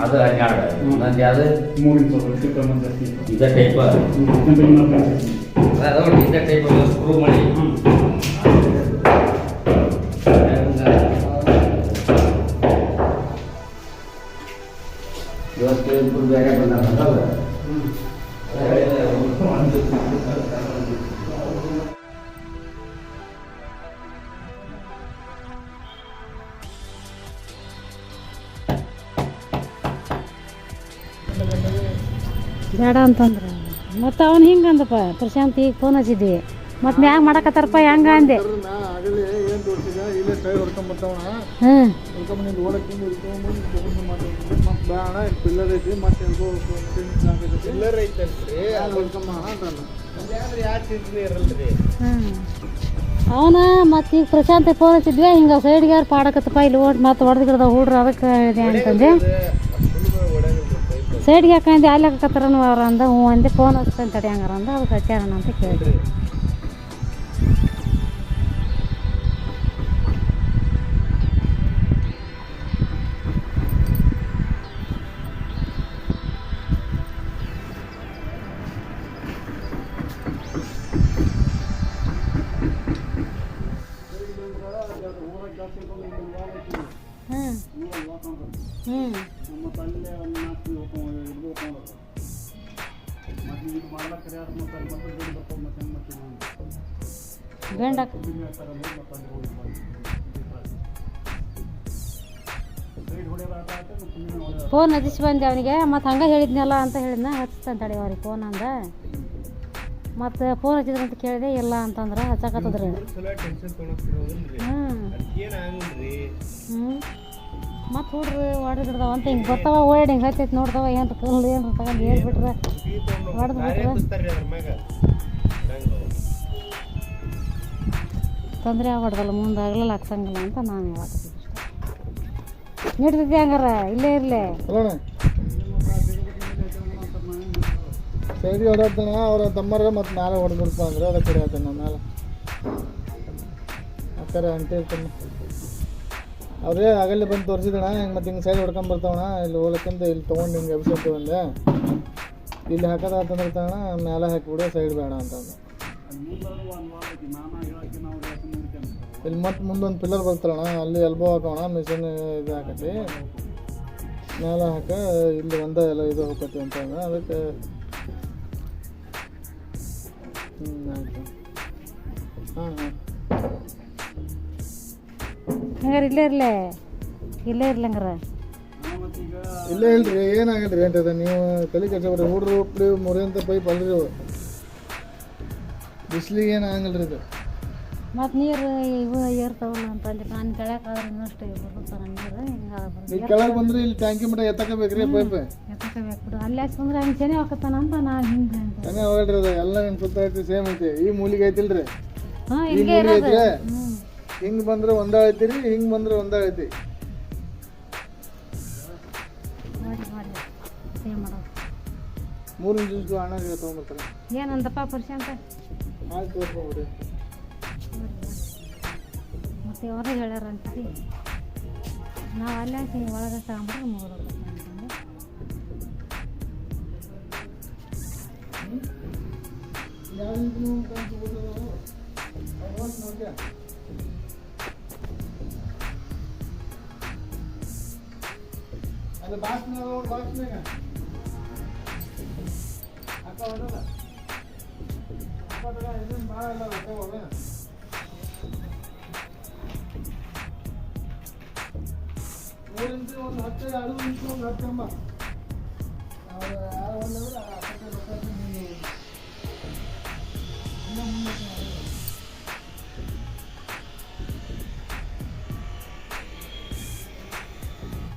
ಅದು 12 ನಂದು ಯಾವುದು 3 ಇದ ಟೈಪ್ ಅದು ಇದ ಟೈಪ್ ಸ್ಕ್ರೂ ಮಾಡಿ ಇವತ್ತು ಇಬ್ಬರು ಬೇರೆ ಬಂದಾರಲ್ಲ ಬೇಡ ಅಂತಂದ್ರೆ ಮತ್ತು ಅವ್ನು ಹಿಂಗೆ ಅಂದಪ್ಪ ಪ್ರಶಾಂತ್ ಈಗ ಫೋನ್ ಹಚ್ಚಿದ್ವಿ ಮತ್ತು ಮ್ಯಾಗ ಮಾಡಕತ್ತಾರಪ್ಪ ಹೆಂಗ ಅಂದೆ ಅವನ ಮತ್ತು ಈಗ ಪ್ರಶಾಂತ್ ಫೋನ್ ಹಚ್ಚಿದ್ವಿ ಹಿಂಗೆ ಸೈಡ್ಗೆ ಯಾರು ಪಾಡಕತ್ತಪ್ಪ ಇಲ್ಲಿ ಓಟ್ ಮತ್ತು ಹೊಡೆದು ಗಿಡದ ಹುಡ್ರು ಅದಕ್ಕೆ ಇದೆ ಅಂತಂದೆ ಸೈಡ್ಗೆ ಹಾಕಂದೆ ಅಲ್ಲಿ ಹಾಕತ್ತಾರನು ಅವ್ರ ಅಂದ ಹ್ಞೂ ಅಂದೆ ಫೋನ್ ಹಚ್ತಾನೆ ತಡಿ ಹಂಗಾರ ಅಂದ ಅದಕ್ಕೆ ಹಚ್ಚಾರಣ ಅಂತ ಕೇಳಿದ್ರಿ. ಗಂಡ ಫೋನ್ ಹಚ್ಚಿಸಿ ಬಂದೆ ಅವನಿಗೆ ಮತ್ತು ಹಂಗೆ ಹೇಳಿದ್ನಲ್ಲ ಅಂತ ಹೇಳಿದ್ನ ಹಚ್ತಾನೆ ತಡಿ ಅವ್ರಿಗೆ ಫೋನ್ ಅಂದ ಮತ್ತು ಫೋನ್ ಹಚ್ಚಿದ್ರ ಅಂತ ಕೇಳಿದೆ ಇಲ್ಲ ಅಂತಂದ್ರೆ ಹಚ್ಚಕತ್ತದ್ರಿ. ಮತ್ತು ಹುಡ್ರಿ ಹೊಡೆದಿಡ್ದಾವ ಅಂತ ಹಿಂಗೆ ಬರ್ತಾವ ಓಡಿ ಹಿಂಗೆ ಹತ್ತೈತಿ ನೋಡ್ತಾವ ಏನು ಕಲ್ಲು ಏನು ತಗೊಂಡು ಹೇಳ್ಬಿಟ್ರೆ ಹೊಡೆದು ಬಿಟ್ರೆ ತೊಂದರೆ ಆಗ್ಬಾರ್ದಲ್ಲ ಮುಂದೆ ಆಗಲಿಲ್ಲ ಹಾಕ್ಸಂಗಿಲ್ಲ ಅಂತ ನಾನು ಹೇಳ್ತೀನಿ. ನೀಡ್ತಿದ್ದೆ ಹಂಗಾರ ಇಲ್ಲೇ ಇರಲಿ ಸೈಡಿ ಹೊಡೋದಣ್ಣ ಅವ್ರ ತಮ್ಮರ ಮತ್ತು ಮೇಲೆ ಹೊಡೆದ್ಬಿಡ್ತ ಅಂದ್ರೆ ಅದಕ್ಕೆ ಹೊಡೆಯತ್ತೆ ನಮ್ಮ ಮೇಲೆ ಆ ಥರ ಅಂಟಿರ್ತಾನೆ ಅವ್ರೇ ಆಗಲ್ಲೇ ಬಂದು ತೋರಿಸಿದಣ ಹಿಂಗೆ ಮತ್ತು ಹಿಂಗೆ ಸೈಡ್ ಹೊಡ್ಕೊಂಬರ್ತಾವಣ ಇಲ್ಲಿ ಹೋಗ್ಲಕ್ಕಂತ ಇಲ್ಲಿ ತೊಗೊಂಡು ಹಿಂಗೆ ಎಬ್ಸೋದು ಬಂದೆ ಇಲ್ಲಿ ಹಾಕೋದಾತಂದಿರ್ತಾಣ ಮೇಲೆ ಹಾಕಿಬಿಡು ಸೈಡ್ ಬೇಡ ಅಂತಂದು ಇಲ್ಲಿ ಮತ್ತೆ ಮುಂದೊಂದು ಪಿಲ್ಲರ್ ಬರ್ತಾರಣ ಅಲ್ಲಿ ಎಲ್ಬೋ ಹಾಕೋಣ ಮಿಷಿನ್ ಇದು ಹಾಕತಿ ಮೇಲೆ ಹಾಕ ಇಲ್ಲಿ ಒಂದೇ ಎಲ್ಲ ಇದು ಹೋಗತಿ ಅಂತಂದ್ರೆ ಅದಕ್ಕೆ ಆಯಿತು. ಹಾಂ ಹಂಗಾರೆ ಇಲ್ಲೇ ಇರಲೇ ಇಲ್ಲೇ ಇರ್ಲಿ ಹಂಗಾರ ಇಲ್ಲೇ ಇಲ್ರಿ ಏನಾಗಲ್ರಿ ಅಂತದ ನೀವು ತಲೆ ಕೆಡ್ಸೋಬ್ರಿ ಹುಡ್ರು ಉಪ್ರಿ ಮುರಿಯಂತ ಪೈಪ್ ಅಲ್ರಿ ಅವು ಬಿಸ್ಲಿಗೆ ಏನು ಆಗಲ್ರಿ ಇದು ಮತ್ತು ನೀರು ಇವು ಏರ್ತಾವಲ್ಲ ಅಂತಂದ್ರೆ ನಾನು ಕೆಳಕಾದ್ರೆ ಇನ್ನಷ್ಟು ಬರ್ತಾನೆ ನೀರು ಹಿಂಗೆ ಇಲ್ಲಿ ಕೆಳಗೆ ಬಂದ್ರೆ ಇಲ್ಲಿ ಟ್ಯಾಂಕಿ ಮಟ್ಟ ಎತ್ತಕಬೇಕ್ರಿ ಪೈಪ್ ಎತ್ತಕಬೇಕು ಬಿಡು ಅಲ್ಲಿ ಹಚ್ಚಿ ಬಂದ್ರೆ ಹಂಗೆ ಚೆನ್ನೆ ಹಾಕತ್ತಾನ ಅಂತ ನಾನು ಹಿಂಗೆ ಅಂತ ಚೆನ್ನೆ ಹೋಗಲ್ರಿ ಅದು ಎಲ್ಲ ನಿಮ್ಮ ಸುತ್ತ ಐತಿ ಸೇಮ್ ಐತಿ ಈ ಮೂಲಿಗೆ ಐತಿಲ್ರಿ ಹಾಂ ಈ ಹಿಂಗೆ ಮೂಲಿಗೆ ಐತ್ರಿ ಹಿಂಗೆ ಬಂದ್ರೆ ಒಂದ ಐತಿರಿ ಹಿಂಗೆ ಬಂದ್ರೆ ಒಂದ ಐತಿ ಮಾಡಿ ಮಾಡಿ ಸೇಮ್ ಮಾಡೋದು 3 ಇಂಚು ಹಣ ತೊಗೊಂಬರ್ತಾರೆ ಏನಂದಪ್ಪ ಪ್ರಶಾಂತ ಆಯ್ತು ತೋರ್ಸ್ಕೊಂಬಿಡಿ ಮತ್ತು ಅವರೇ ಹೇಳ್ಯಾರ ಅಂತೀವಿ ನಾವು ಅಲ್ಲೇ ಒಳಗೆ ತಗೊಂಡ್ರೆ ಮುಗಿದೋಗ್ತದೆ ಅದು ಬಾಕ್ಸ್ನಾಗ ಅಕ್ಕ ಹೊಡಲ್ಲ ಅಕ್ಕ ಇದನ್ನು ಭಾಳ ಎಲ್ಲ ಅಕ್ಕ ಹೋಗ 3 ಇಂಚು ಒಂದು 10 2 ಇಂಚು ಒಂದು 10 ಅವ್ರು ಯಾರು